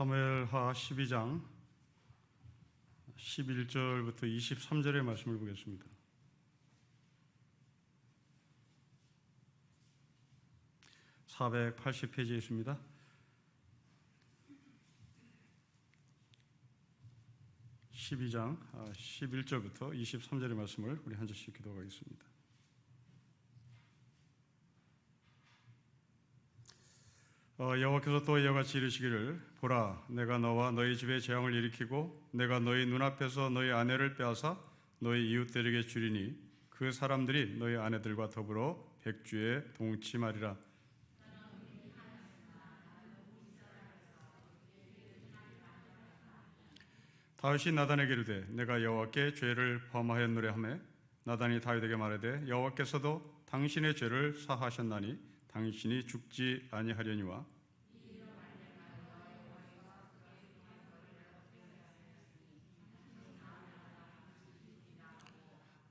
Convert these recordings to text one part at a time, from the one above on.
사무엘하 12장 11절부터 23절의 말씀을 보겠습니다. (480페이지에) 있습니다. 12장 11절부터 23절의 말씀을 우리 한 절씩 기도하겠습니다. 여호와께서 또 이와 같이 이르시기를, 보라, 내가 너와 너희 집에 재앙을 일으키고 내가 너희 눈앞에서 너희 아내를 빼앗아 너희 이웃들에게 주리니 그 사람들이 너희 아내들과 더불어 백주에 동침하리라. 다윗이 나단에게 이르되, 내가 여호와께 죄를 범하였노라 하매, 나단이 다윗에게 말하되, 여호와께서도 당신의 죄를 사하셨나니 당신이 죽지 아니하려니와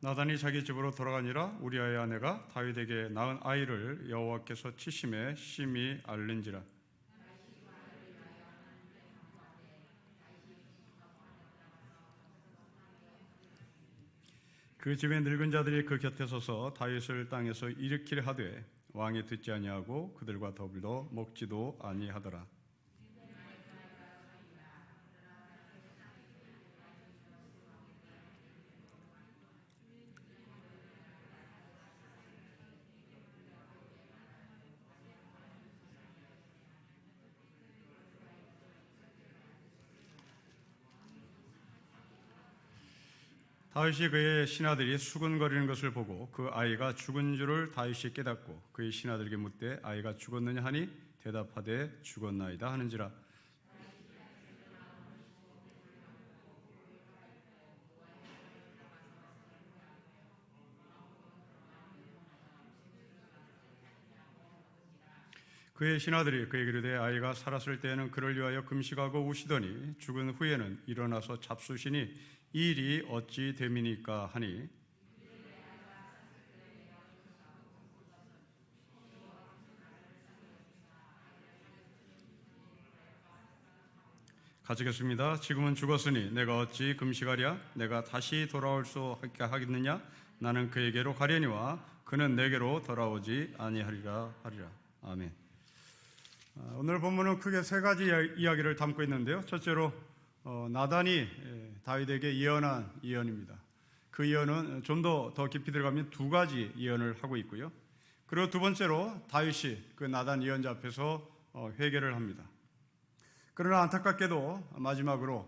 나단이 자기 집으로 돌아가니라. 우리아의 아내가 다윗에게 낳은 아이를 여호와께서 치심에 심히 앓는지라. 그 집의 늙은 자들이 그 곁에 서서 다윗을 땅에서 일으키려 하되 왕이 듣지 아니하고 그들과 더불어 먹지도 아니하더라. 다윗이 그의 신하들이 수군거리는 것을 보고 그 아이가 죽은 줄을 다윗이 깨닫고 그의 신하들에게 묻되, 아이가 죽었느냐 하니 대답하되 죽었나이다 하는지라. 그의 신하들이 그에게 이르되, 아이가 살았을 때에는 그를 위하여 금식하고 우시더니 죽은 후에는 일어나서 잡수시니 이 일이 어찌 됨이니까 하니, 가지겠습니다. 지금은 죽었으니 내가 어찌 금식하랴? 내가 다시 돌아올 수 하겠느냐? 나는 그에게로 가려니와 그는 내게로 돌아오지 아니하리라 하리라. 아멘. 오늘 본문은 크게 세 가지 이야기를 담고 있는데요. 첫째로 나단이 다윗에게 예언한 예언입니다. 그 예언은 좀 더 깊이 들어가면 두 가지 예언을 하고 있고요. 그리고 두 번째로 다윗이 그 나단 예언자 앞에서 회개를 합니다. 그러나 안타깝게도 마지막으로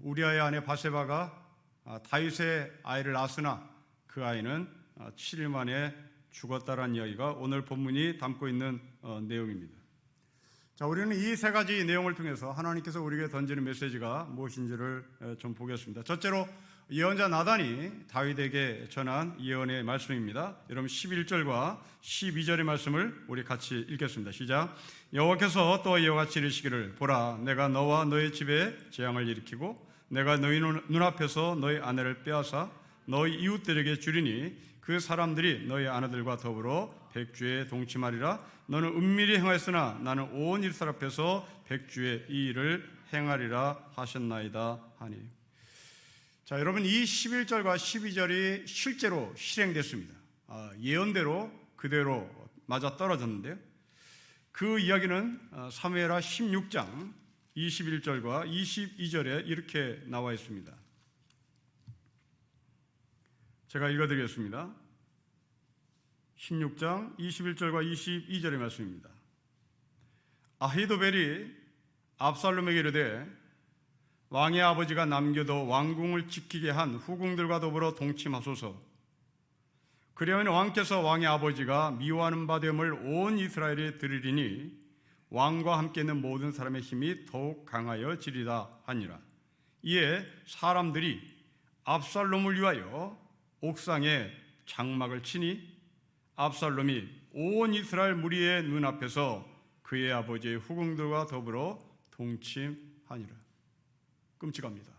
우리아의 아내 바세바가 다윗의 아이를 낳았으나 그 아이는 7일 만에 죽었다라는 이야기가 오늘 본문이 담고 있는 내용입니다. 자, 우리는 이 세 가지 내용을 통해서 하나님께서 우리에게 던지는 메시지가 무엇인지를 좀 보겠습니다. 첫째로 예언자 나단이 다윗에게 전한 예언의 말씀입니다. 여러분 11절과 12절의 말씀을 우리 같이 읽겠습니다. 시작. 여호와께서 또 이와 같이 이르시기를, 보라, 내가 너와 너의 집에 재앙을 일으키고 내가 너희 눈앞에서 너희 아내를 빼앗아 너희 이웃들에게 주리니 그 사람들이 너희 아내들과 더불어 백주에 동침하리라. 너는 은밀히 행하였으나 나는 온 이스라엘 앞에서 백주에 이 일을 행하리라 하셨나이다 하니. 자, 여러분, 이 11절과 12절이 실제로 실행됐습니다. 예언대로 그대로 맞아떨어졌는데요. 그 이야기는 사무엘하 16장 21절과 22절에 이렇게 나와 있습니다. 제가 읽어드리겠습니다. 16장 21절과 22절의 말씀입니다. 아히도벨이 압살롬에게 이르되, 왕의 아버지가 남겨도 왕궁을 지키게 한 후궁들과 더불어 동침하소서. 그리하면 왕께서 왕의 아버지가 미워하는 바 됨을 온 이스라엘에 들으리니 왕과 함께 있는 모든 사람의 힘이 더욱 강하여지리라 하니라. 이에 사람들이 압살롬을 위하여 옥상에 장막을 치니 압살롬이 온 이스라엘 무리의 눈앞에서 그의 아버지의 후궁들과 더불어 동침하니라. 끔찍합니다.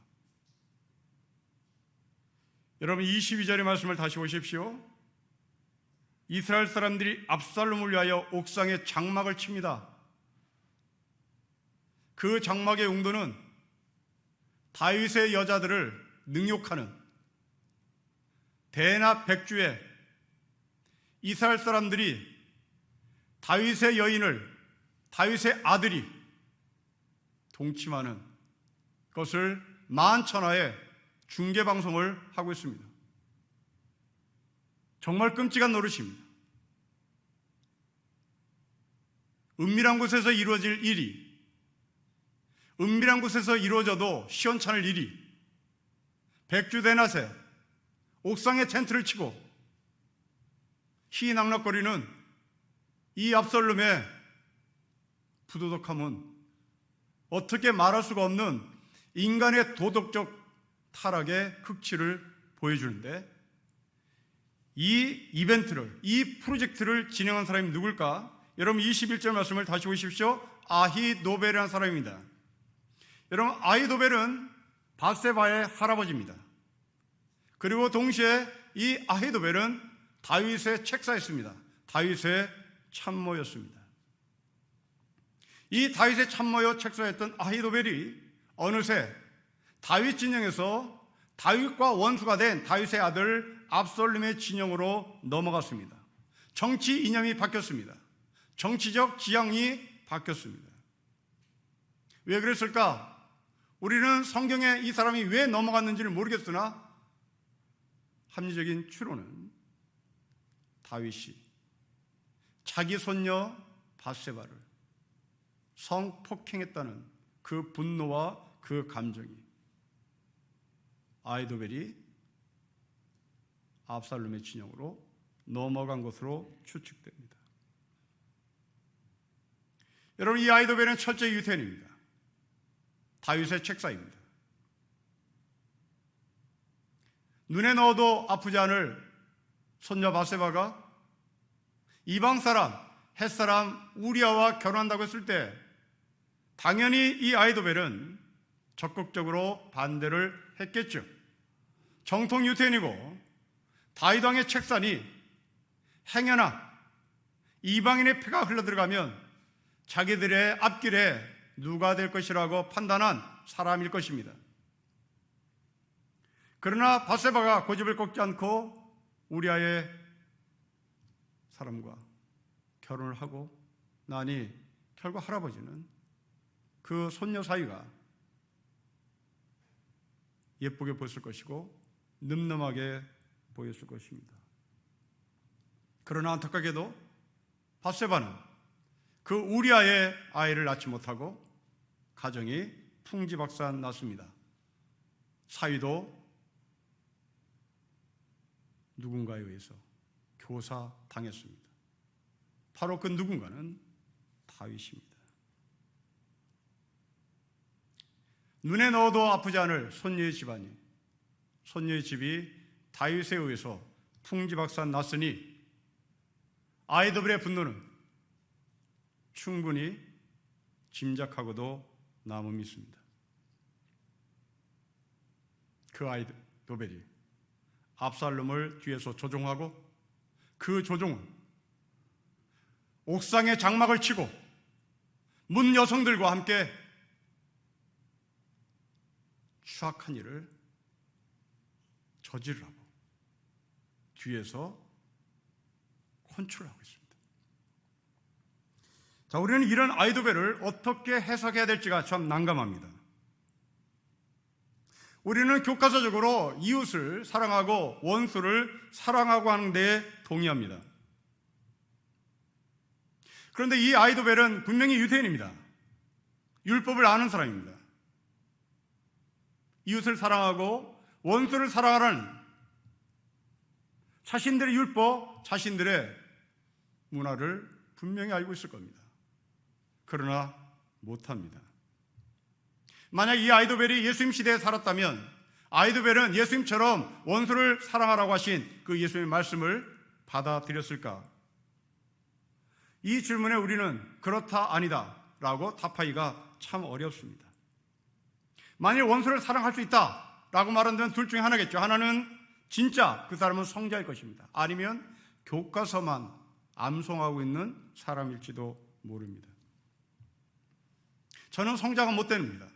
여러분, 22절의 말씀을 다시 보십시오. 이스라엘 사람들이 압살롬을 위하여 옥상에 장막을 칩니다. 그 장막의 용도는 다윗의 여자들을 능욕하는 대낮 백주에 이스라엘 사람들이 다윗의 여인을, 다윗의 아들이 동침하는 것을 만천하에 중계방송을 하고 있습니다. 정말 끔찍한 노릇입니다. 은밀한 곳에서 이루어질 일이 은밀한 곳에서 이루어져도 시원찮을 일이 백주 대낮에 옥상에 텐트를 치고 희낙낙거리는 이 압살롬의 부도덕함은 어떻게 말할 수가 없는 인간의 도덕적 타락의 극치를 보여주는데, 이 이벤트를, 이 프로젝트를 진행한 사람이 누굴까? 여러분 21절 말씀을 다시 보십시오. 아히노벨이라는 사람입니다. 여러분, 아히노벨은 밧세바의 할아버지입니다. 그리고 동시에 이 아히노벨은 다윗의 책사였습니다. 다윗의 참모였습니다. 이 다윗의 참모여 책사였던 아히노벨이 어느새 다윗 진영에서 다윗과 원수가 된 다윗의 아들 압살롬의 진영으로 넘어갔습니다. 정치 이념이 바뀌었습니다. 정치적 지향이 바뀌었습니다. 왜 그랬을까? 우리는 성경에 이 사람이 왜 넘어갔는지를 모르겠으나 합리적인 추론은 다윗이 자기 손녀 밧세바를 성폭행했다는 그 분노와 그 감정이 아히노벨이 압살롬의 진영으로 넘어간 것으로 추측됩니다. 여러분, 이 아히노벨은 철저히 유태인입니다. 다윗의 책사입니다. 눈에 넣어도 아프지 않을 손녀 밧세바가 이방 사람, 헷사람 우리아와 결혼한다고 했을 때 당연히 이 아히노벨은 적극적으로 반대를 했겠죠. 정통 유태인이고 다윗 왕의 책사니 행여나 이방인의 피가 흘러들어가면 자기들의 앞길에 누가 될 것이라고 판단한 사람일 것입니다. 그러나 밧세바가 고집을 꺾지 않고 우리아의 사람과 결혼을 하고 나니 결국 할아버지는 그 손녀 사위가 예쁘게 보였을 것이고 늠름하게 보였을 것입니다. 그러나 안타깝게도 밧세바는 그 우리아의 아이를 낳지 못하고 가정이 풍지박산 났습니다. 사위도 누군가에 의해서 교사당했습니다. 바로 그 누군가는 다윗입니다. 눈에 넣어도 아프지 않을 손녀의 집안이, 손녀의 집이 다윗에 의해서 풍지박산 났으니 아히노벨의 분노는 충분히 짐작하고도 남음이 있습니다. 그 아히노벨이 압살롬을 뒤에서 조종하고 그 조종은 옥상에 장막을 치고 문 여성들과 함께 추악한 일을 저지르라고 뒤에서 컨트롤하고 있습니다. 자, 우리는 이런 아히노벨을 어떻게 해석해야 될지가 참 난감합니다. 우리는 교과서적으로 이웃을 사랑하고 원수를 사랑하고 하는 데에 동의합니다. 그런데 이 아히노벨은 분명히 유태인입니다. 율법을 아는 사람입니다. 이웃을 사랑하고 원수를 사랑하라는 자신들의 율법, 자신들의 문화를 분명히 알고 있을 겁니다. 그러나 못합니다. 만약 이 아히노벨이 예수님 시대에 살았다면 아히노벨은 예수님처럼 원수를 사랑하라고 하신 그 예수님의 말씀을 받아들였을까? 이 질문에 우리는 그렇다 아니다 라고 답하기가 참 어렵습니다. 만일 원수를 사랑할 수 있다라고 말한다면 둘 중에 하나겠죠. 하나는 진짜 그 사람은 성자일 것입니다. 아니면 교과서만 암송하고 있는 사람일지도 모릅니다. 저는 성장은 못 됩니다.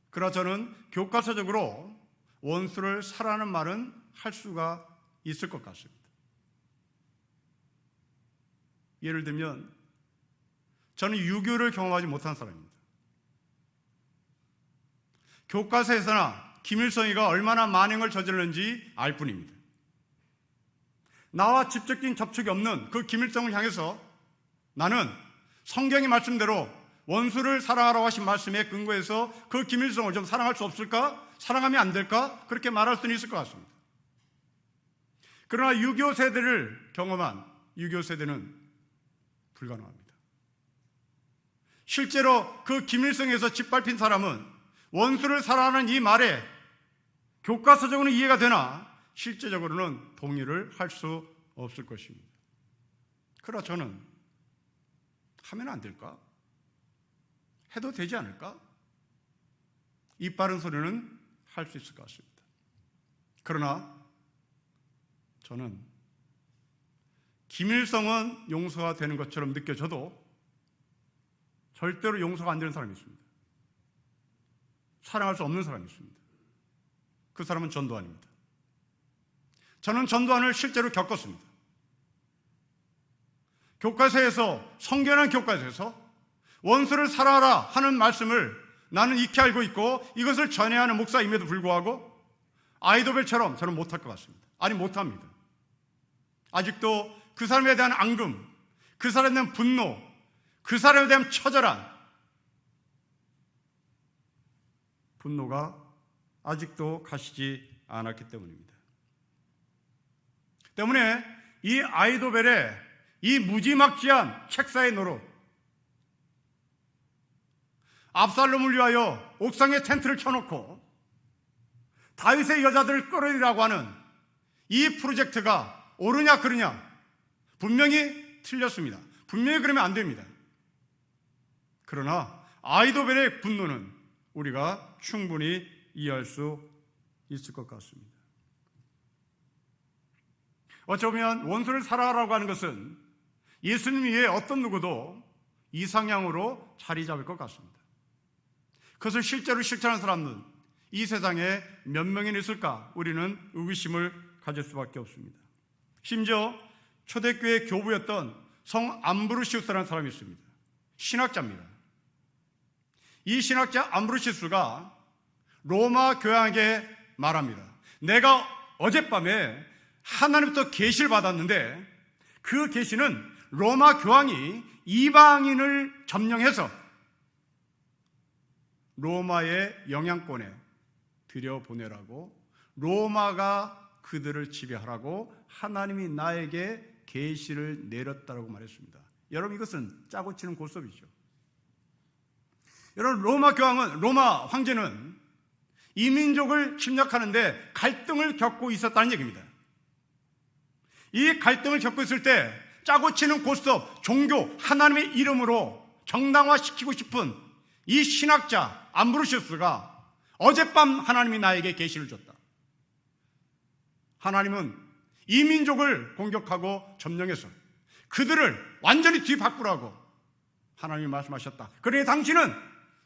그러나 저는 교과서적으로 원수를 사랑하는 말은 할 수가 있을 것 같습니다. 예를 들면 저는 유교를 경험하지 못한 사람입니다. 교과서에서나 김일성이가 얼마나 만행을 저질렀는지 알 뿐입니다. 나와 직접적인 접촉이 없는 그 김일성을 향해서 나는 성경의 말씀대로 원수를 사랑하라고 하신 말씀에 근거해서 그 김일성을 좀 사랑할 수 없을까? 사랑하면 안 될까? 그렇게 말할 수는 있을 것 같습니다. 그러나 유교 세대를 경험한 유교 세대는 불가능합니다. 실제로 그 김일성에서 짓밟힌 사람은 원수를 사랑하는 이 말에 교과서적으로는 이해가 되나 실제적으로는 동의를 할 수 없을 것입니다. 그러나 저는 하면 안 될까? 해도 되지 않을까? 이 빠른 소리는 할 수 있을 것 같습니다. 그러나 저는 김일성은 용서가 되는 것처럼 느껴져도 절대로 용서가 안 되는 사람이 있습니다. 사랑할 수 없는 사람이 있습니다. 그 사람은 전두환입니다. 저는 전두환을 실제로 겪었습니다. 교과서에서, 성경이라는 교과서에서 원수를 사랑하라 하는 말씀을 나는 익히 알고 있고 이것을 전해야 하는 목사임에도 불구하고 아이도벨처럼 저는 못할 것 같습니다. 아니, 못합니다. 아직도 그 사람에 대한 앙금, 그 사람에 대한 분노, 그 사람에 대한 처절한 분노가 아직도 가시지 않았기 때문입니다. 때문에 이 아이도벨의 이 무지막지한 책사의 노릇, 압살롬을 위하여 옥상에 텐트를 쳐놓고 다윗의 여자들을 끌어내리라고 하는 이 프로젝트가 옳으냐 그르냐 분명히 틀렸습니다. 분명히 그러면 안 됩니다. 그러나 아이도벨의 분노는 우리가 충분히 이해할 수 있을 것 같습니다. 어쩌면 원수를 사랑하라고 하는 것은 예수님 위에 어떤 누구도 이상향으로 자리 잡을 것 같습니다. 그것을 실제로 실천하는 사람은 이 세상에 몇 명이나 있을까? 우리는 의구심을 가질 수밖에 없습니다. 심지어 초대교회 교부였던 성 암브로시우스라는 사람이 있습니다. 신학자입니다. 이 신학자 암브로시우스가 로마 교황에게 말합니다. 내가 어젯밤에 하나님부터 계시를 받았는데 그 계시는 로마 교황이 이방인을 점령해서 로마의 영향권에 들여보내라고, 로마가 그들을 지배하라고 하나님이 나에게 계시를 내렸다고 말했습니다. 여러분, 이것은 짜고 치는 고스톱이죠. 여러분, 로마 황제는 이민족을 침략하는데 갈등을 겪고 있었다는 얘기입니다. 이 갈등을 겪고 있을 때 짜고 치는 고스톱, 종교, 하나님의 이름으로 정당화시키고 싶은 이 신학자 암브로시우스가 어젯밤 하나님이 나에게 계시를 줬다. 하나님은 이민족을 공격하고 점령해서 그들을 완전히 뒤바꾸라고 하나님이 말씀하셨다. 그러니 당신은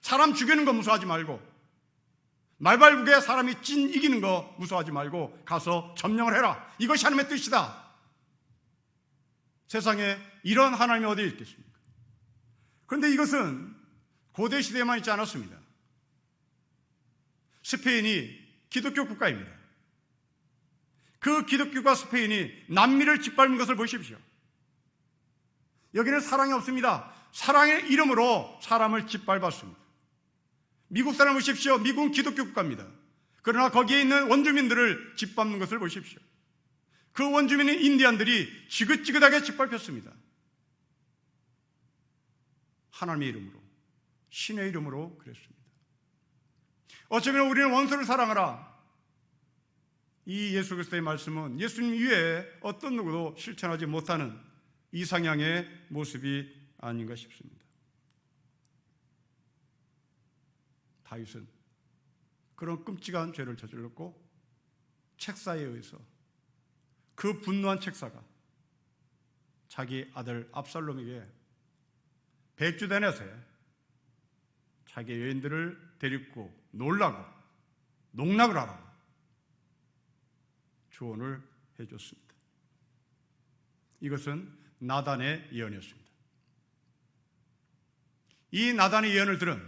사람 죽이는 거 무서워하지 말고, 말발굽에 사람이 찐 이기는 거 무서워하지 말고 가서 점령을 해라. 이것이 하나님의 뜻이다. 세상에 이런 하나님이 어디에 있겠습니까? 그런데 이것은 고대 시대에만 있지 않았습니다. 스페인이 기독교 국가입니다. 그 기독교가 스페인이 남미를 짓밟는 것을 보십시오. 여기는 사랑이 없습니다. 사랑의 이름으로 사람을 짓밟았습니다. 미국 사람 보십시오. 미국은 기독교 국가입니다. 그러나 거기에 있는 원주민들을 짓밟는 것을 보십시오. 그 원주민인 인디안들이 지긋지긋하게 짓밟혔습니다. 하나님의 이름으로, 신의 이름으로 그랬습니다. 어쩌면 우리는 원수를 사랑하라, 이 예수 그리스도의 말씀은 예수님 이외에 어떤 누구도 실천하지 못하는 이상향의 모습이 아닌가 싶습니다. 다윗은 그런 끔찍한 죄를 저질렀고 책사에 의해서 그 분노한 책사가 자기 아들 압살롬에게 백주대넷에 자기 여인들을 데리고 놀라고 농락을 하라고 조언을 해줬습니다. 이것은 나단의 예언이었습니다. 이 나단의 예언을 들은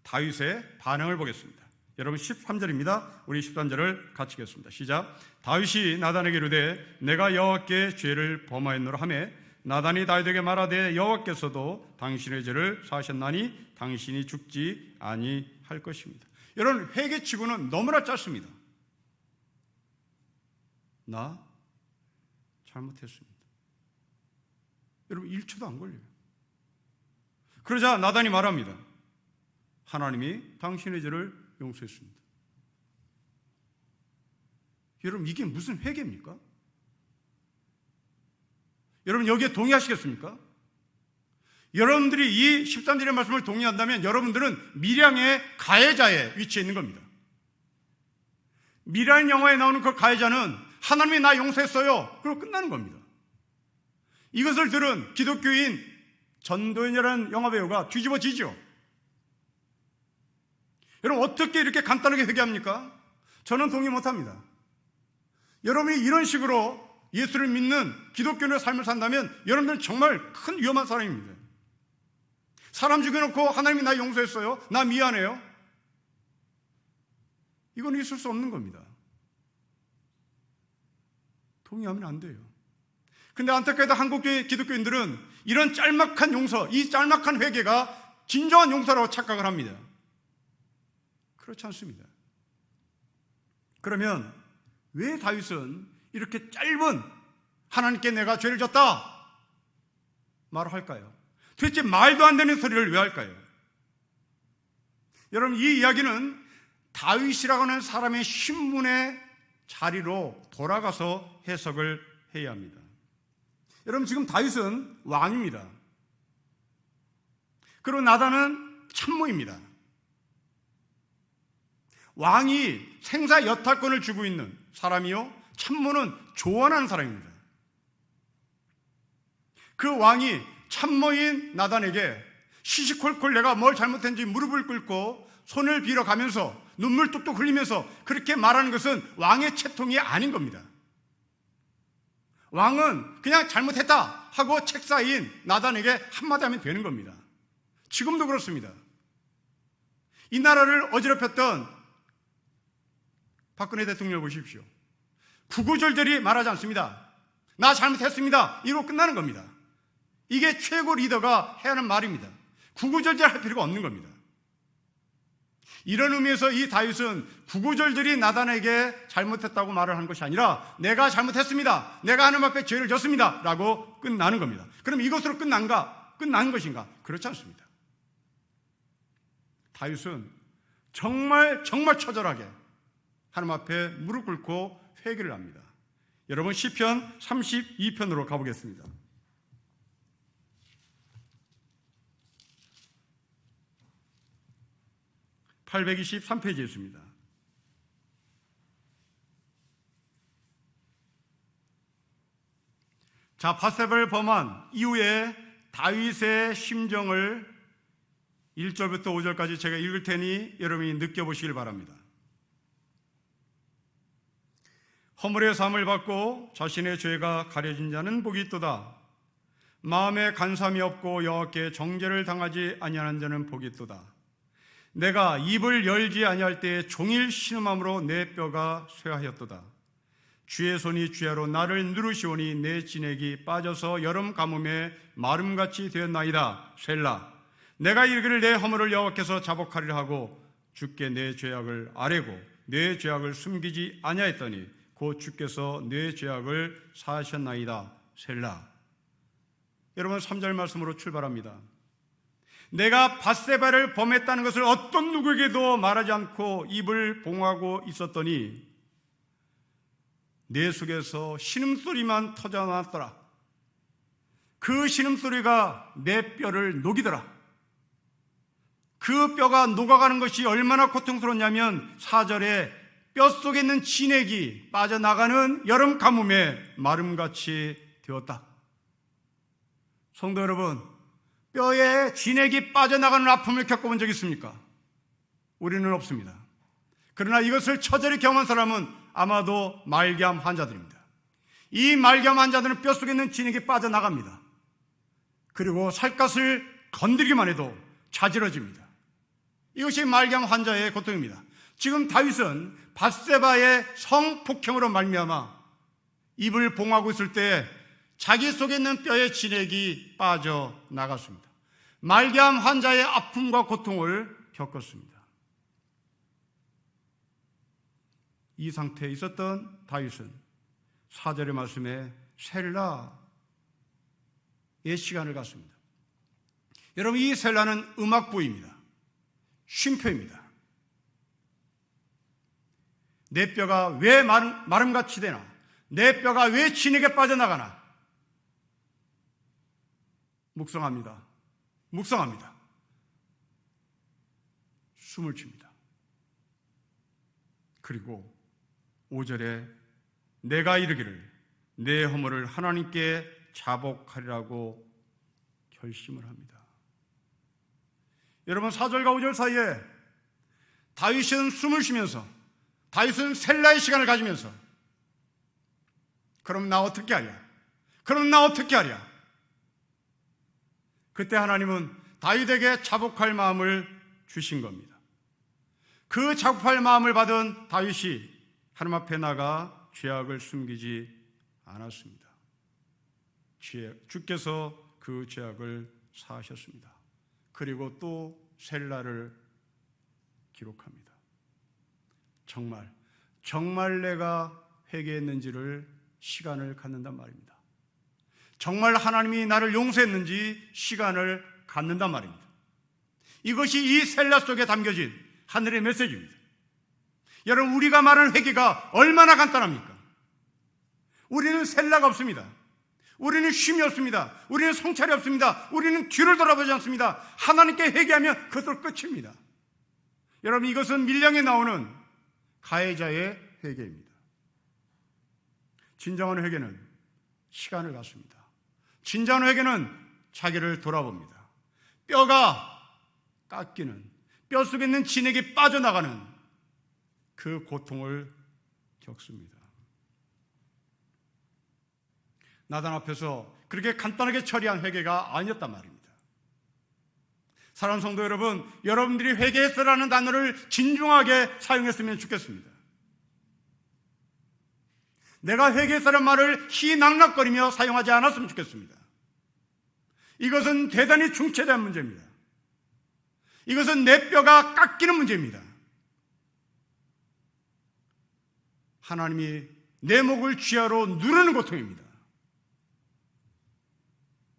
다윗의 반응을 보겠습니다. 여러분 13절입니다. 우리 13절을 같이 읽겠습니다. 시작. 다윗이 나단에게 이르되 내가 여호와께 죄를 범하였노라 하매 나단이 다윗에게 말하되 여호와께서도 당신의 죄를 사하셨나니 당신이 죽지 아니할 것입니다. 여러분 회개치고는 너무나 짧습니다. 나 잘못했습니다. 여러분 1초도 안 걸려요. 그러자 나단이 말합니다. 하나님이 당신의 죄를 용서했습니다. 여러분 이게 무슨 회개입니까? 여러분 여기에 동의하시겠습니까? 여러분들이 이 13절의 말씀을 동의한다면 여러분들은 미량의 가해자의 위치에 있는 겁니다. 미량 영화에 나오는 그 가해자는 하나님이 나 용서했어요. 그리고 끝나는 겁니다. 이것을 들은 기독교인 전도연이라는 영화배우가 뒤집어지죠. 여러분 어떻게 이렇게 간단하게 회개합니까? 저는 동의 못합니다. 여러분이 이런 식으로 예수를 믿는 기독교인의 삶을 산다면 여러분들은 정말 큰 위험한 사람입니다. 사람 죽여놓고 하나님이 나 용서했어요. 나 미안해요. 이건 있을 수 없는 겁니다. 동의하면 안 돼요. 근데 안타깝게도 한국교회 기독교인들은 이런 짤막한 용서, 이 짤막한 회개가 진정한 용서라고 착각을 합니다. 그렇지 않습니다. 그러면 왜 다윗은 이렇게 짧은 하나님께 내가 죄를 졌다 말을 할까요? 도대체 말도 안 되는 소리를 왜 할까요? 여러분 이 이야기는 다윗이라고 하는 사람의 신분의 자리로 돌아가서 해석을 해야 합니다. 여러분 지금 다윗은 왕입니다. 그리고 나단은 참모입니다. 왕이 생사 여탈권을 주고 있는 사람이요 참모는 조언하는 사람입니다. 그 왕이 참모인 나단에게 시시콜콜 내가 뭘 잘못했는지 무릎을 꿇고 손을 빌어가면서 눈물 뚝뚝 흘리면서 그렇게 말하는 것은 왕의 채통이 아닌 겁니다. 왕은 그냥 잘못했다 하고 책사인 나단에게 한마디 하면 되는 겁니다. 지금도 그렇습니다. 이 나라를 어지럽혔던 박근혜 대통령을 보십시오. 구구절절히 말하지 않습니다. 나 잘못했습니다. 이러고 끝나는 겁니다. 이게 최고 리더가 해야 하는 말입니다. 구구절절 할 필요가 없는 겁니다. 이런 의미에서 이 다윗은 구구절절히 나단에게 잘못했다고 말을 하는 것이 아니라 내가 잘못했습니다. 내가 하나님 앞에 죄를 졌습니다. 라고 끝나는 겁니다. 그럼 이것으로 끝난 것인가? 그렇지 않습니다. 다윗은 정말 처절하게 하나님 앞에 무릎 꿇고 회개를 합니다. 여러분 시편 32편으로 가보겠습니다. 823페이지에 있습니다. 자, 밧세바를 범한 이후에 다윗의 심정을 1절부터 5절까지 제가 읽을 테니 여러분이 느껴보시길 바랍니다. 허물의 사함을 받고 자신의 죄가 가려진 자는 복이 있도다. 마음에 간삼이 없고 여호와께 정죄를 당하지 아니하는 자는 복이 있도다. 내가 입을 열지 아니할 때에 종일 신음함으로 내 뼈가 쇠하였도다. 주의 손이 주야로 나를 누르시오니 내 진액이 빠져서 여름 가뭄에 마름같이 되었나이다. 셀라. 내가 이르기를 내 허물을 여호와께서 자복하리라 하고 주께 내 죄악을 아뢰고 내 죄악을 숨기지 아니하였더니 곧 주께서 내 죄악을 사하셨나이다. 셀라. 여러분 3절 말씀으로 출발합니다. 내가 밧세바를 범했다는 것을 어떤 누구에게도 말하지 않고 입을 봉하고 있었더니 내 속에서 신음소리만 터져나왔더라. 그 신음소리가 내 뼈를 녹이더라. 그 뼈가 녹아가는 것이 얼마나 고통스러웠냐면 4절에 뼛속에 있는 진액이 빠져나가는 여름 가뭄에 마름같이 되었다. 성도 여러분, 뼈에 진액이 빠져나가는 아픔을 겪어본 적 있습니까? 우리는 없습니다. 그러나 이것을 처절히 경험한 사람은 아마도 말기암 환자들입니다. 이 말기암 환자들은 뼛속에 있는 진액이 빠져나갑니다. 그리고 살갗을 건드리기만 해도 자지러집니다. 이것이 말기암 환자의 고통입니다. 지금 다윗은 밧세바의 성폭행으로 말미암아 입을 봉하고 있을 때 자기 속에 있는 뼈의 진액이 빠져나갔습니다. 말기암 환자의 아픔과 고통을 겪었습니다. 이 상태에 있었던 다윗은 4절의 말씀에 셀라의 시간을 갖습니다. 여러분, 이 셀라는 음악부입니다. 쉼표입니다. 내 뼈가 왜 마름같이 되나? 내 뼈가 왜 진액에 빠져나가나? 묵상합니다. 숨을 칩니다. 그리고 5절에 내가 이르기를 내 허물을 하나님께 자복하리라고 결심을 합니다. 여러분, 4절과 5절 사이에 다윗은 숨을 쉬면서, 다윗은 셀라의 시간을 가지면서 그럼 나 어떻게 하랴? 그때 하나님은 다윗에게 자복할 마음을 주신 겁니다. 그 자복할 마음을 받은 다윗이 하나님 앞에 나가 죄악을 숨기지 않았습니다. 주께서 그 죄악을 사하셨습니다. 그리고 또 셀라를 기록합니다. 정말 내가 회개했는지를 시간을 갖는단 말입니다. 정말 하나님이 나를 용서했는지 시간을 갖는단 말입니다. 이것이 이 셀라 속에 담겨진 하늘의 메시지입니다. 여러분, 우리가 말하는 회개가 얼마나 간단합니까? 우리는 셀라가 없습니다. 우리는 쉼이 없습니다. 우리는 성찰이 없습니다. 우리는 뒤를 돌아보지 않습니다. 하나님께 회개하면 그것으로 끝입니다. 여러분, 이것은 밀량에 나오는 가해자의 회개입니다. 진정한 회개는 시간을 갖습니다. 진정한 회개는 자기를 돌아봅니다. 뼈가 깎이는, 뼛속에 있는 진액이 빠져나가는 그 고통을 겪습니다. 나단 앞에서 그렇게 간단하게 처리한 회개가 아니었단 말입니다. 사랑하는 성도 여러분, 여러분들이 회개했어라는 단어를 진중하게 사용했으면 좋겠습니다. 내가 회개했어라는 말을 희낙낙거리며 사용하지 않았으면 좋겠습니다. 이것은 대단히 중차대한 문제입니다. 이것은 내 뼈가 깎이는 문제입니다. 하나님이 내 목을 쥐하로 누르는 고통입니다.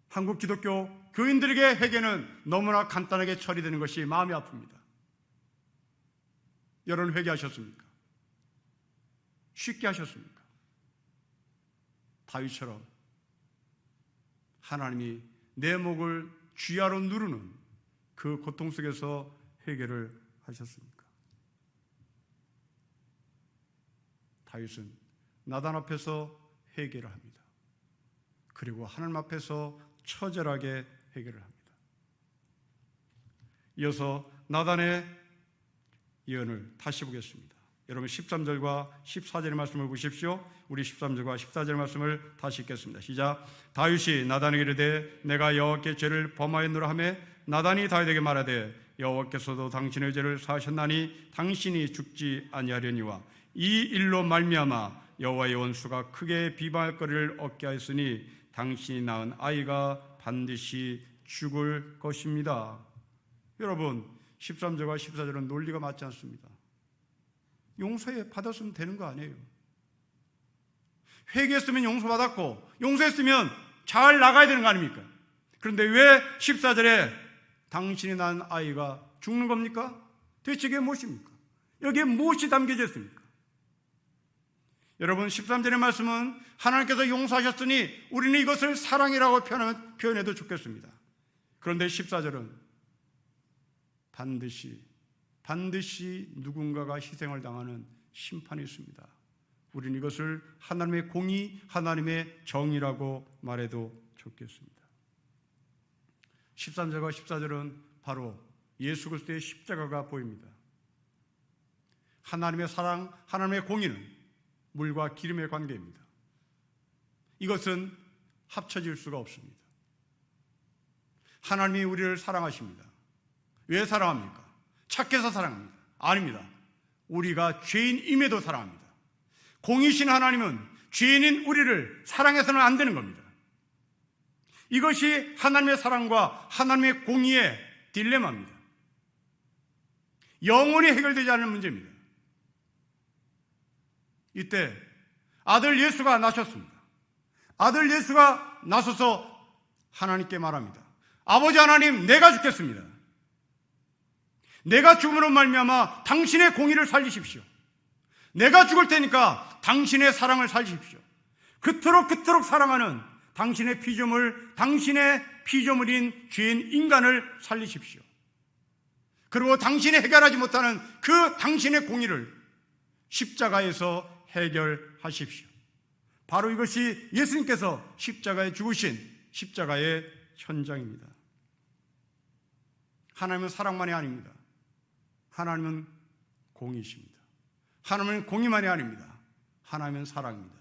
한국 기독교 교인들에게 회개는 너무나 간단하게 처리되는 것이 마음이 아픕니다. 여러분, 회개하셨습니까? 쉽게 하셨습니까? 다윗처럼 하나님이 내 목을 쥐하로 누르는 그 고통 속에서 회개를 하셨습니까? 다윗은 나단 앞에서 회개를 합니다. 그리고 하나님 앞에서 처절하게 회개를 합니다. 이어서 나단의 예언을 다시 보겠습니다. 여러분, 13절과 14절의 말씀을 보십시오. 우리 13절과 14절의 말씀을 다시 읽겠습니다. 시작. 다윗이 나단에게 이르되 내가 여호와께 죄를 범하였노라 하며 나단이 다윗에게 말하되 여호와께서도 당신의 죄를 사하셨나니 당신이 죽지 아니하려니와 이 일로 말미암아 여호와의 원수가 크게 비방할 거리를 얻게 하였으니 당신이 낳은 아이가 반드시 죽을 것입니다. 여러분, 13절과 14절은 논리가 맞지 않습니다. 용서해 받았으면 되는 거 아니에요. 회개했으면 용서받았고 용서했으면 잘 나가야 되는 거 아닙니까? 그런데 왜 14절에 당신이 낳은 아이가 죽는 겁니까? 대체 이게 무엇입니까? 여기에 무엇이 담겨져 있습니까? 여러분, 13절의 말씀은 하나님께서 용서하셨으니 우리는 이것을 사랑이라고 표현해도 좋겠습니다. 그런데 14절은 반드시 누군가가 희생을 당하는 심판이 있습니다. 우리는 이것을 하나님의 공의, 하나님의 정의라고 말해도 좋겠습니다. 13절과 14절은 바로 예수 그리스도의 십자가가 보입니다. 하나님의 사랑, 하나님의 공의는 물과 기름의 관계입니다. 이것은 합쳐질 수가 없습니다. 하나님이 우리를 사랑하십니다. 왜 사랑합니까? 착해서 사랑합니다. 아닙니다. 우리가 죄인임에도 사랑합니다. 공의신 하나님은 죄인인 우리를 사랑해서는 안 되는 겁니다. 이것이 하나님의 사랑과 하나님의 공의의 딜레마입니다. 영원히 해결되지 않는 문제입니다. 이때 아들 예수가 나셨습니다. 아들 예수가 나서서 하나님께 말합니다. 아버지 하나님, 내가 죽겠습니다. 내가 죽음으로 말미암아 당신의 공의를 살리십시오. 내가 죽을 테니까 당신의 사랑을 살리십시오. 그토록 사랑하는 당신의 피조물인 죄인 인간을 살리십시오. 그리고 당신이 해결하지 못하는 그 당신의 공의를 십자가에서 해결하십시오. 바로 이것이 예수님께서 십자가에 죽으신 십자가의 현장입니다. 하나님은 사랑만이 아닙니다. 하나님은 공의이십니다. 하나님은 공의만이 아닙니다. 하나님은 사랑입니다.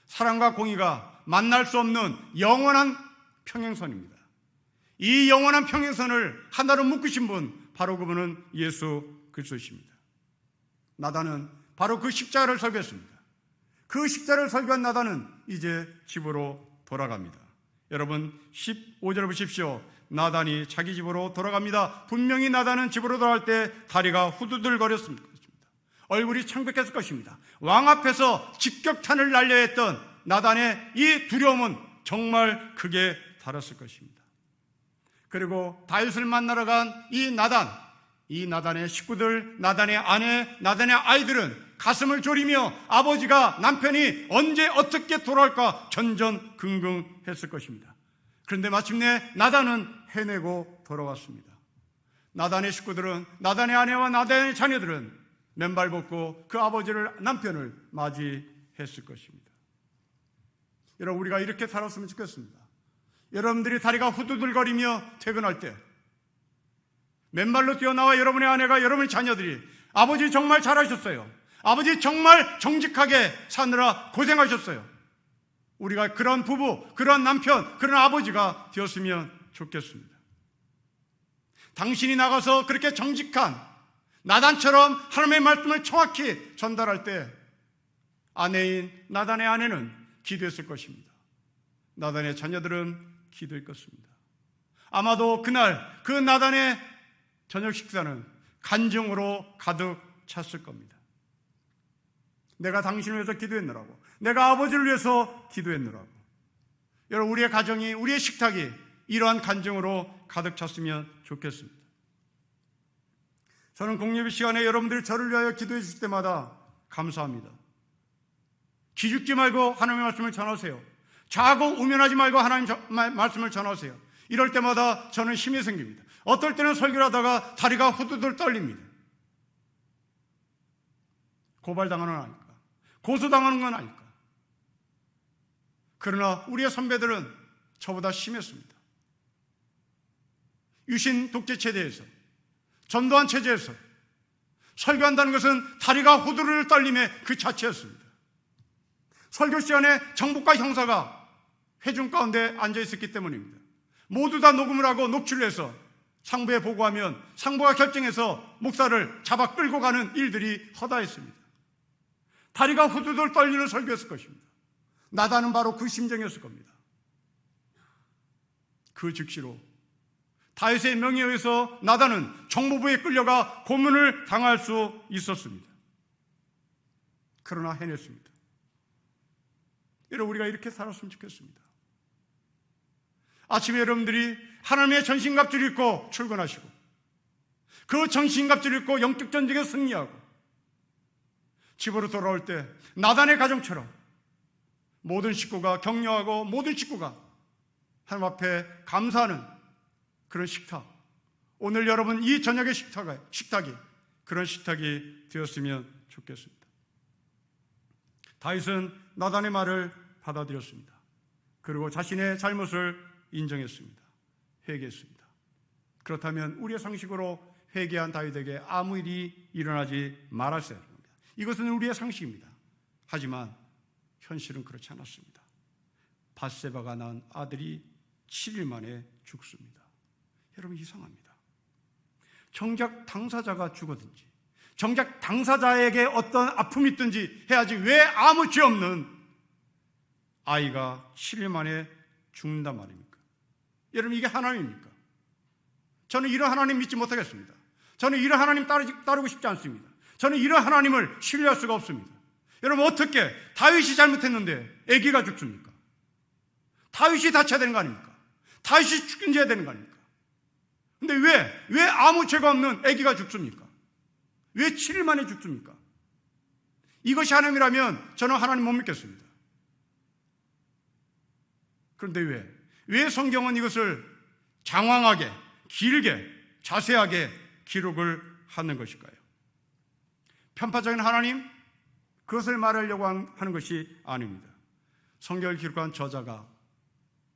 사랑과 공의가 만날 수 없는 영원한 평행선입니다. 이 영원한 평행선을 하나로 묶으신 분, 바로 그분은 예수 그리스도십니다. 나단은 바로 그 십자가를 설교했습니다. 그 십자가를 설교한 나단은 이제 집으로 돌아갑니다. 여러분 15절 보십시오. 나단이 자기 집으로 돌아갑니다. 분명히 나단은 집으로 돌아갈 때 다리가 후두들거렸습니다. 얼굴이 창백했을 것입니다. 왕 앞에서 직격탄을 날려야 했던 나단의 이 두려움은 정말 크게 달았을 것입니다. 그리고 다윗을 만나러 간 이 나단의 식구들, 나단의 아내, 나단의 아이들은 가슴을 졸이며 아버지가, 남편이 언제 어떻게 돌아올까 전전긍긍했을 것입니다. 그런데 마침내 나단은 해내고 돌아왔습니다. 나단의 식구들은, 나단의 아내와 나단의 자녀들은 맨발 벗고 그 아버지를, 남편을 맞이했을 것입니다. 여러분, 우리가 이렇게 살았으면 좋겠습니다. 여러분들이 다리가 후두들거리며 퇴근할 때 맨발로 뛰어나와 여러분의 아내가, 여러분의 자녀들이 아버지 정말 잘하셨어요, 아버지 정말 정직하게 사느라 고생하셨어요, 우리가 그런 부부, 그런 남편, 그런 아버지가 되었으면 좋겠습니다. 당신이 나가서 그렇게 정직한 나단처럼 하나님의 말씀을 정확히 전달할 때 아내인 나단의 아내는 기도했을 것입니다. 나단의 자녀들은 기도할 것입니다. 아마도 그날 그 나단의 저녁 식사는 간증으로 가득 찼을 겁니다. 내가 당신을 위해서 기도했느라고, 내가 아버지를 위해서 기도했느라고. 여러분, 우리의 가정이, 우리의 식탁이 이러한 간증으로 가득 찼으면 좋겠습니다. 저는 공예배 시간에 여러분들이 저를 위하여 기도해 주실 때마다 감사합니다. 기죽지 말고 하나님의 말씀을 전하세요. 자고 우면하지 말고 하나님의 말씀을 전하세요. 이럴 때마다 저는 힘이 생깁니다. 어떨 때는 설교를 하다가 다리가 후두들 떨립니다. 고발당하는 건 아닐까, 고소당하는 건 아닐까. 그러나 우리의 선배들은 저보다 심했습니다. 유신 독재 체제에서, 전두환 체제에서 설교한다는 것은 다리가 후두를 떨림의 그 자체였습니다. 설교 시간에 정복과 형사가 회중 가운데 앉아 있었기 때문입니다. 모두 다 녹음을 하고 녹취를 해서 상부에 보고하면 상부가 결정해서 목사를 잡아 끌고 가는 일들이 허다했습니다. 다리가 후두들 떨리는 설교였을 것입니다. 나단은 바로 그 심정이었을 겁니다. 그 즉시로 다윗의 명에 의해서 나단은 정보부에 끌려가 고문을 당할 수 있었습니다. 그러나 해냈습니다. 여러분, 우리가 이렇게 살았으면 좋겠습니다. 아침에 여러분들이 하나님의 전신갑주를 입고 출근하시고, 그 전신갑주를 입고 영적 전쟁에 승리하고 집으로 돌아올 때 나단의 가정처럼 모든 식구가 격려하고 모든 식구가 하나님 앞에 감사하는 그런 식탁, 오늘 여러분 이 저녁의 식탁이 그런 식탁이 되었으면 좋겠습니다. 다윗은 나단의 말을 받아들였습니다. 그리고 자신의 잘못을 인정했습니다. 회개했습니다. 그렇다면 우리의 상식으로 회개한 다윗에게 아무 일이 일어나지 말았어야 합니다. 이것은 우리의 상식입니다. 하지만 현실은 그렇지 않았습니다. 밧세바가 낳은 아들이 7일 만에 죽습니다. 여러분, 이상합니다. 정작 당사자가 죽었든지, 정작 당사자에게 어떤 아픔이 있든지 해야지 왜 아무 죄 없는 아이가 7일 만에 죽는단 말입니까? 여러분, 이게 하나님입니까? 저는 이런 하나님 믿지 못하겠습니다. 저는 이런 하나님 따르고 싶지 않습니다. 저는 이런 하나님을 신뢰할 수가 없습니다. 여러분, 어떻게 다윗이 잘못했는데 아기가 죽습니까? 다윗이 다쳐야 되는 거 아닙니까? 다윗이 죽여야 되는 거 아닙니까? 근데 왜 아무 죄가 없는 아기가 죽습니까? 왜 7일 만에 죽습니까? 이것이 하나님이라면 저는 하나님 못 믿겠습니다. 그런데 왜 성경은 이것을 장황하게, 길게, 자세하게 기록을 하는 것일까요? 편파적인 하나님? 그것을 말하려고 하는 것이 아닙니다. 성경을 기록한 저자가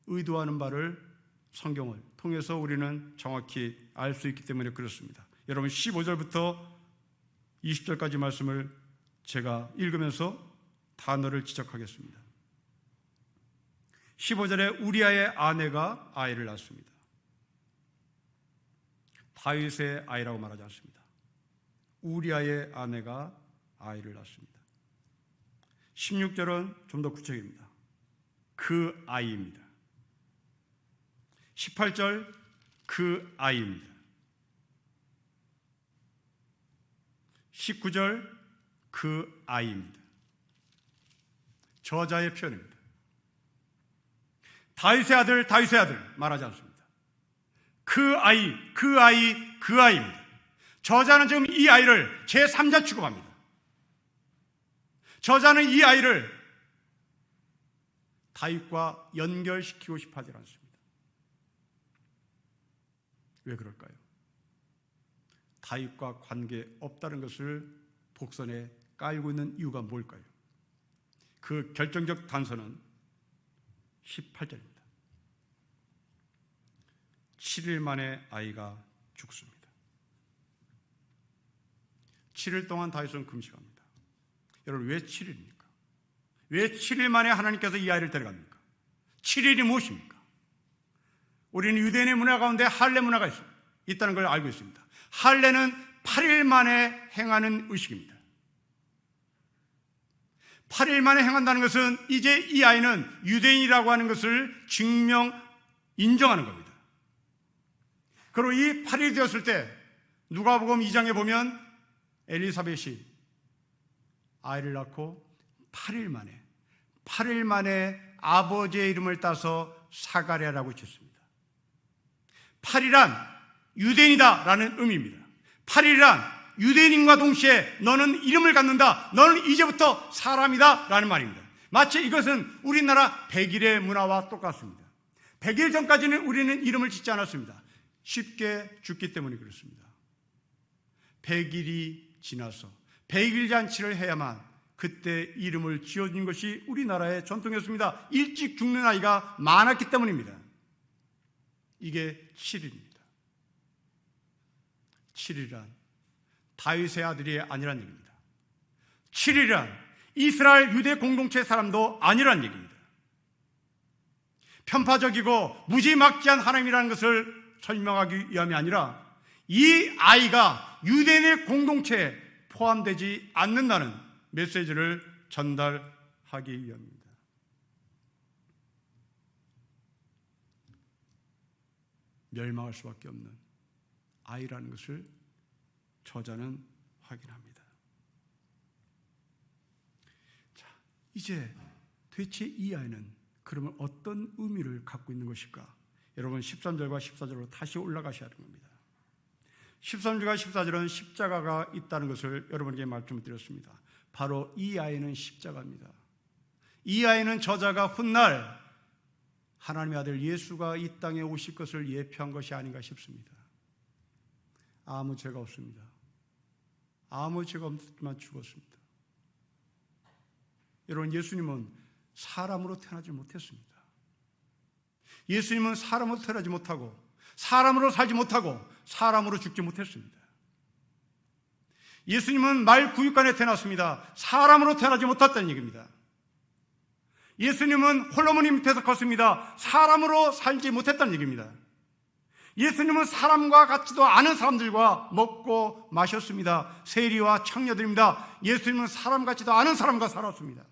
의도하는 바를 성경을 통해서 우리는 정확히 알 수 있기 때문에 그렇습니다. 여러분, 15절부터 20절까지 말씀을 제가 읽으면서 단어를 지적하겠습니다. 15절에 우리아의 아내가 아이를 낳습니다. 다윗의 아이라고 말하지 않습니다. 우리아의 아내가 아이를 낳습니다. 16절은 좀 더 구체적입니다. 그 아이입니다. 18절 그 아이입니다. 19절 그 아이입니다. 저자의 표현입니다. 다윗의 아들 말하지 않습니다. 그 아이, 그 아이, 그 아이입니다. 저자는 지금 이 아이를 제3자 취급합니다. 저자는 이 아이를 다윗과 연결시키고 싶어 하지 않습니다. 왜 그럴까요? 다윗과 관계없다는 것을 복선에 깔고 있는 이유가 뭘까요? 그 결정적 단서는 18절입니다. 7일 만에 아이가 죽습니다. 7일 동안 다윗은 금식합니다. 여러분, 왜 7일입니까? 왜 7일 만에 하나님께서 이 아이를 데려갑니까? 7일이 무엇입니까? 우리는 유대인의 문화 가운데 할례 문화가 있다는 걸 알고 있습니다. 할례는 8일 만에 행하는 의식입니다. 8일 만에 행한다는 것은 이제 이 아이는 유대인이라고 하는 것을 인정하는 겁니다. 그리고 이 8일이 되었을 때 누가복음 2장에 보면 엘리사벳이 아이를 낳고 8일 만에 아버지의 이름을 따서 사가랴라고 짓습니다. 8일란 유대인이다라는 의미입니다. 8일이란 유대인과 동시에 너는 이름을 갖는다, 너는 이제부터 사람이다 라는 말입니다. 마치 이것은 우리나라 100일의 문화와 똑같습니다. 100일 전까지는 우리는 이름을 짓지 않았습니다. 쉽게 죽기 때문에 그렇습니다. 100일이 지나서 100일 잔치를 해야만 그때 이름을 지어준 것이 우리나라의 전통이었습니다. 일찍 죽는 아이가 많았기 때문입니다. 이게 7일입니다. 7일이란 다윗의 아들이 아니란 얘기입니다. 7일이란 이스라엘 유대 공동체 사람도 아니란 얘기입니다. 편파적이고 무지막지한 하나님이라는 것을 설명하기 위함이 아니라 이 아이가 유대인의 공동체에 포함되지 않는다는 메시지를 전달하기 위함입니다. 멸망할 수밖에 없는 아이라는 것을 저자는 확인합니다. 자, 이제 도대체 이 아이는 그러면 어떤 의미를 갖고 있는 것일까? 여러분, 13절과 14절로 다시 올라가셔야 하는 겁니다. 13절과 14절은 십자가가 있다는 것을 여러분에게 말씀을 드렸습니다. 바로 이 아이는 십자가입니다. 이 아이는 저자가 훗날 하나님의 아들 예수가 이 땅에 오실 것을 예표한 것이 아닌가 싶습니다. 아무 죄가 없습니다. 아무 죄가 없지만 죽었습니다. 여러분, 예수님은 사람으로 태어나지 못했습니다. 예수님은 사람으로 태어나지 못하고 사람으로 살지 못하고 사람으로 죽지 못했습니다. 예수님은 말 구육간에 태어났습니다. 사람으로 태어나지 못했다는 얘기입니다. 예수님은 홀로머니 밑에서 컸습니다. 사람으로 살지 못했다는 얘기입니다. 예수님은 사람과 같지도 않은 사람들과 먹고 마셨습니다. 세리와 창녀들입니다. 예수님은 사람 같지도 않은 사람과 살았습니다.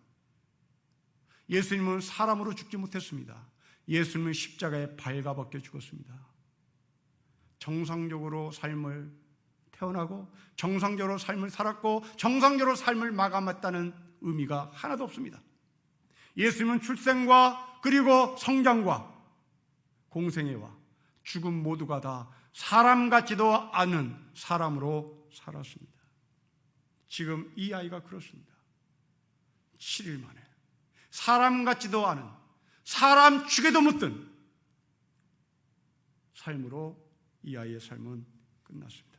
예수님은 사람으로 죽지 못했습니다. 예수님은 십자가에 발가벗겨 죽었습니다. 정상적으로 삶을 태어나고 정상적으로 삶을 살았고 정상적으로 삶을 마감했다는 의미가 하나도 없습니다. 예수님은 출생과 그리고 성장과 공생애와 죽음 모두가 다 사람 같지도 않은 사람으로 살았습니다. 지금 이 아이가 그렇습니다. 7일 만에 사람 같지도 않은, 사람 죽에도 묻든 삶으로 이 아이의 삶은 끝났습니다.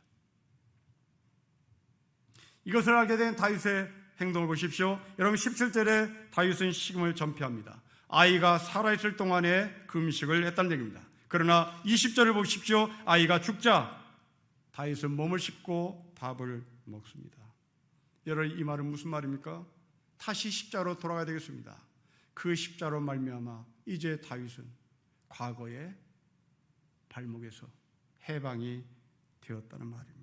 이것을 알게 된 다윗의 행동을 보십시오. 여러분 17절에 다윗은 식음을 전폐합니다. 아이가 살아있을 동안에 금식을 했다는 얘기입니다. 그러나 20절을 보십시오. 아이가 죽자 다윗은 몸을 씻고 밥을 먹습니다. 여러분 이 말은 무슨 말입니까? 다시 십자로 돌아가야 되겠습니다. 그 십자로 말미암아 이제 다윗은 과거의 발목에서 해방이 되었다는 말입니다.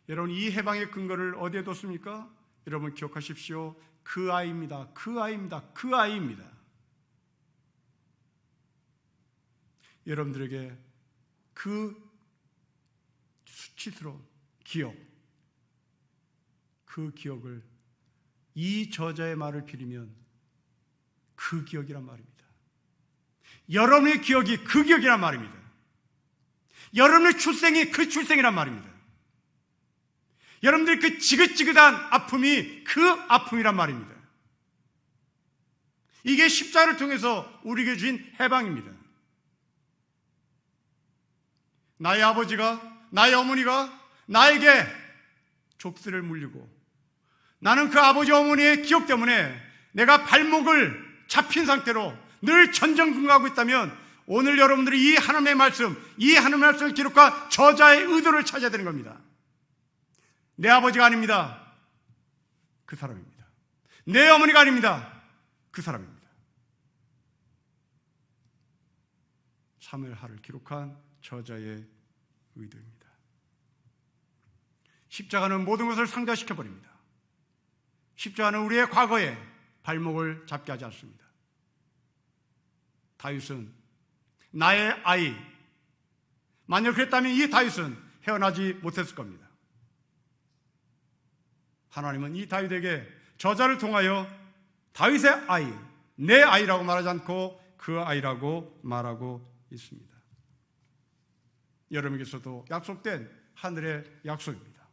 여러분 이 해방의 근거를 어디에 뒀습니까? 여러분 기억하십시오. 그 아이입니다. 그 아이입니다. 그 아이입니다. 여러분들에게 그 수치스러운 기억, 그 기억을 이 저자의 말을 빌리면 그 기억이란 말입니다. 여러분의 기억이 그 기억이란 말입니다. 여러분의 출생이 그 출생이란 말입니다. 여러분들의 그 지긋지긋한 아픔이 그 아픔이란 말입니다. 이게 십자가를 통해서 우리에게 주신 해방입니다. 나의 아버지가, 나의 어머니가 나에게 족쇄를 물리고 나는 그 아버지 어머니의 기억 때문에 내가 발목을 잡힌 상태로 늘 전전긍긍하고 있다면 오늘 여러분들이 이 하나님의 말씀, 이 하나님의 말씀을 기록한 저자의 의도를 찾아야 되는 겁니다. 내 아버지가 아닙니다. 그 사람입니다. 내 어머니가 아닙니다. 그 사람입니다. 사무엘하를 기록한 저자의 의도입니다. 십자가는 모든 것을 상대시켜버립니다. 십자가는 우리의 과거에 발목을 잡게 하지 않습니다. 다윗은 나의 아이, 만약 그랬다면 이 다윗은 헤어나지 못했을 겁니다. 하나님은 이 다윗에게 저자를 통하여 다윗의 아이, 내 아이라고 말하지 않고 그 아이라고 말하고 있습니다. 여러분에게서도 약속된 하늘의 약속입니다.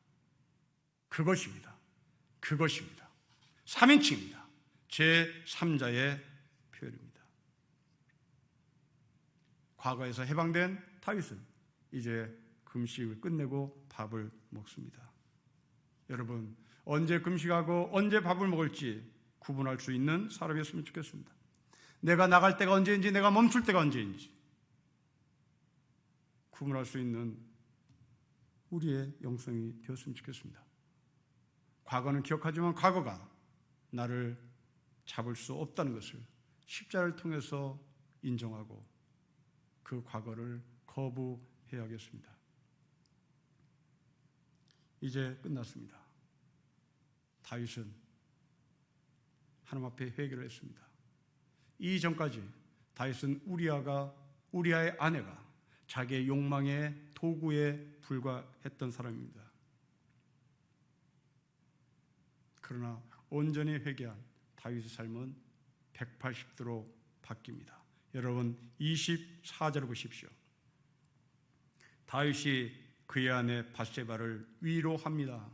그것입니다. 그것입니다. 3인칭입니다. 제3자의 표현입니다. 과거에서 해방된 다윗은 이제 금식을 끝내고 밥을 먹습니다. 여러분 언제 금식하고 언제 밥을 먹을지 구분할 수 있는 사람이었으면 좋겠습니다. 내가 나갈 때가 언제인지 내가 멈출 때가 언제인지 구분할 수 있는 우리의 영성이 되었으면 좋겠습니다. 과거는 기억하지만 과거가 나를 잡을 수 없다는 것을 십자를 통해서 인정하고 그 과거를 거부해야겠습니다. 이제 끝났습니다. 다윗은 하나님 앞에 회개를 했습니다. 이전까지 다윗은 우리아의 아내가 자기의 욕망의 도구에 불과했던 사람입니다. 그러나 온전히 회개한 다윗의 삶은 180도로 바뀝니다. 여러분 24절을 보십시오. 다윗이 그의 아내 밧세바를 위로합니다.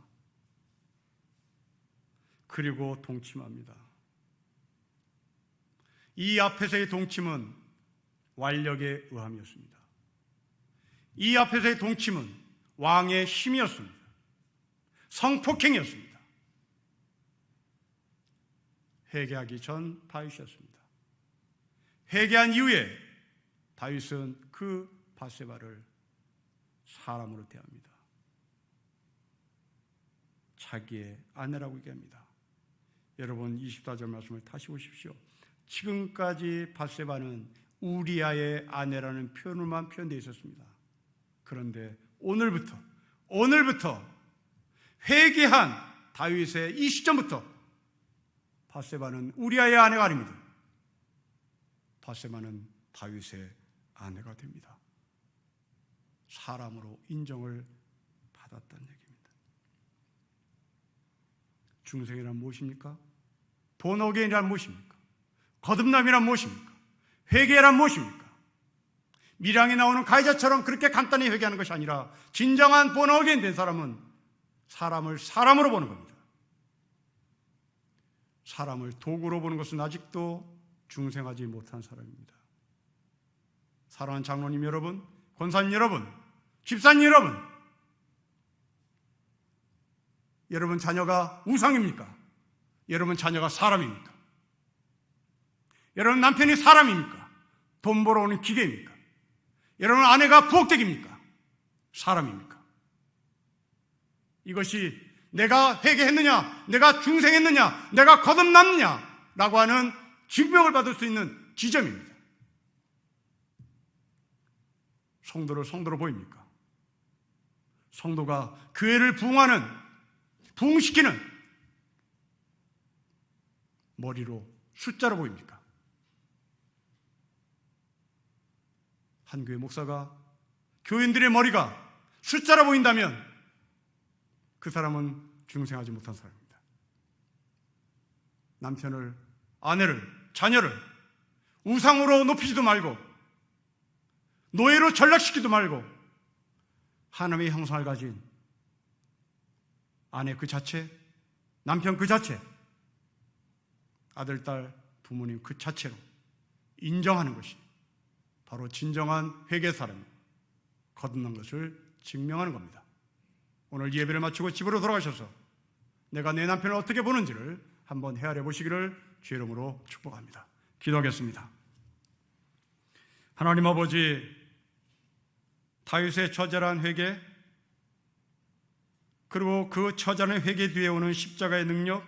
그리고 동침합니다. 이 앞에서의 동침은 완력의 의함이었습니다. 이 앞에서의 동침은 왕의 힘이었습니다. 성폭행이었습니다. 회개하기 전 다윗이었습니다. 회개한 이후에 다윗은 그 바세바를 사람으로 대합니다. 자기의 아내라고 얘기합니다. 여러분 24절 말씀을 다시 보십시오. 지금까지 바세바는 우리아의 아내라는 표현으로만 표현되어 있었습니다. 그런데 오늘부터 회개한 다윗의 이 시점부터 바세바는 우리아의 아내가 아닙니다. 바세바는 다윗의 아내가 됩니다. 사람으로 인정을 받았다는 얘기입니다. 중생이란 무엇입니까? 본어게인이란 무엇입니까? 거듭남이란 무엇입니까? 회개란 무엇입니까? 밀양에 나오는 가해자처럼 그렇게 간단히 회개하는 것이 아니라 진정한 본어게인 된 사람은 사람을 사람으로 보는 겁니다. 사람을 도구로 보는 것은 아직도 중생하지 못한 사람입니다. 사랑하는 장로님 여러분, 권사님 여러분, 집사님 여러분, 여러분 자녀가 우상입니까? 여러분 자녀가 사람입니까? 여러분 남편이 사람입니까? 돈 벌어오는 기계입니까? 여러분 아내가 부엌댁입니까? 사람입니까? 이것이 내가 회개했느냐, 내가 중생했느냐, 내가 거듭났느냐 라고 하는 증명을 받을 수 있는 지점입니다. 성도를 성도로 보입니까? 성도가 교회를 부흥시키는 머리로 숫자로 보입니까? 한 교회 목사가 교인들의 머리가 숫자로 보인다면 그 사람은 중생하지 못한 사람입니다. 남편을, 아내를, 자녀를 우상으로 높이지도 말고 노예로 전락시키지도 말고 하나님의 형상을 가진 아내 그 자체, 남편 그 자체, 아들, 딸, 부모님 그 자체로 인정하는 것이 바로 진정한 회개 사람이 거듭난 것을 증명하는 겁니다. 오늘 예배를 마치고 집으로 돌아가셔서 내가 내 남편을 어떻게 보는지를 한번 헤아려 보시기를 주의 이름으로 축복합니다. 기도하겠습니다. 하나님 아버지, 다윗의 처절한 회개, 그리고 그 처절한 회개 뒤에 오는 십자가의 능력,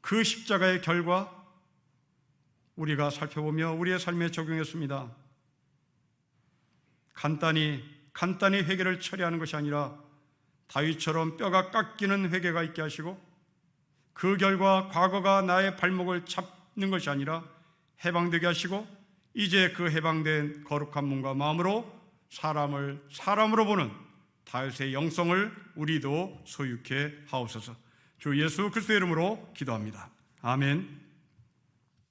그 십자가의 결과 우리가 살펴보며 우리의 삶에 적용했습니다. 간단히 회개를 처리하는 것이 아니라 다윗처럼 뼈가 깎이는 회개가 있게 하시고 그 결과 과거가 나의 발목을 잡는 것이 아니라 해방되게 하시고 이제 그 해방된 거룩한 몸과 마음으로 사람을 사람으로 보는 다윗의 영성을 우리도 소유케 하옵소서. 주 예수 그리스도의 이름으로 기도합니다. 아멘.